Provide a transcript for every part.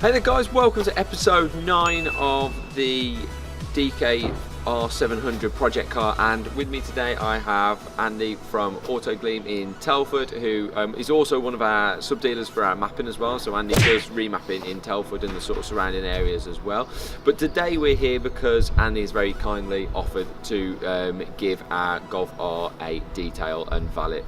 Hey there guys, welcome to episode 9 of the DK R700 project car, and with me today I have Andy from AutoGleam in Telford, who is also one of our sub-dealers for our mapping as well. So Andy does remapping in Telford and the sort of surrounding areas as well. But today we're here because Andy's very kindly offered to give our Golf R a detail and valet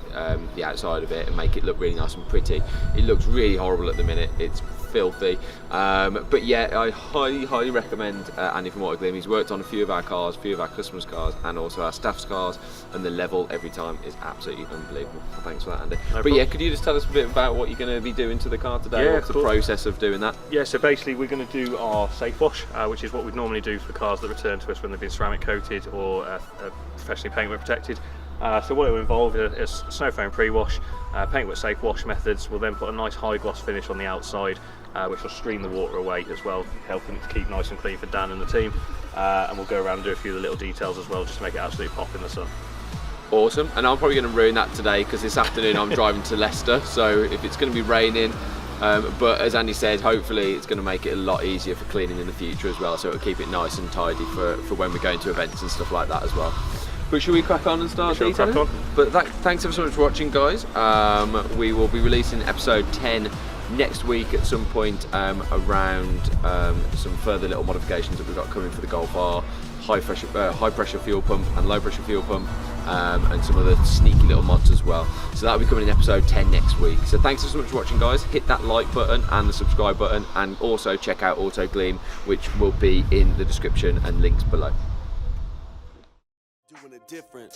the outside of it and make it look really nice and pretty. It looks really horrible at the minute, it's filthy, but yeah, I highly recommend Andy from AutoGleam. He's worked on a few of our cars, a few of our customers' cars, and also our staff's cars, and the level every time is absolutely unbelievable. Thanks for that, Andy. Yeah, could you just tell us a bit about what you're going to be doing to the car today? Yeah, what's the process of doing that? Yeah, so basically we're going to do our safe wash, which is what we'd normally do for cars that return to us when they've been ceramic coated or professionally paintwork protected. So what it will involve is snow foam pre-wash, paintwork safe wash methods. We'll then put a nice high gloss finish on the outside, which will stream the water away as well, helping it to keep nice and clean for Dan and the team. And we'll go around and do a few of the little details as well, just to make it absolutely pop in the sun. Awesome, and I'm probably going to ruin that today because this afternoon I'm driving to Leicester, so if it's going to be raining, but as Andy said, hopefully it's going to make it a lot easier for cleaning in the future as well, so it'll keep it nice and tidy for when we're going to events and stuff like that as well. But should we crack on and start detailing? Crack on. But thanks ever so much for watching, guys. We will be releasing episode 10 next week at some point around some further little modifications that we've got coming for the Golf R, high pressure fuel pump and low pressure fuel pump, and some other sneaky little mods as well. So that'll be coming in episode 10 next week. So thanks so much for watching, guys. Hit that like button and the subscribe button, and also check out AutoGleam, which will be in the description and links below. Doing it different.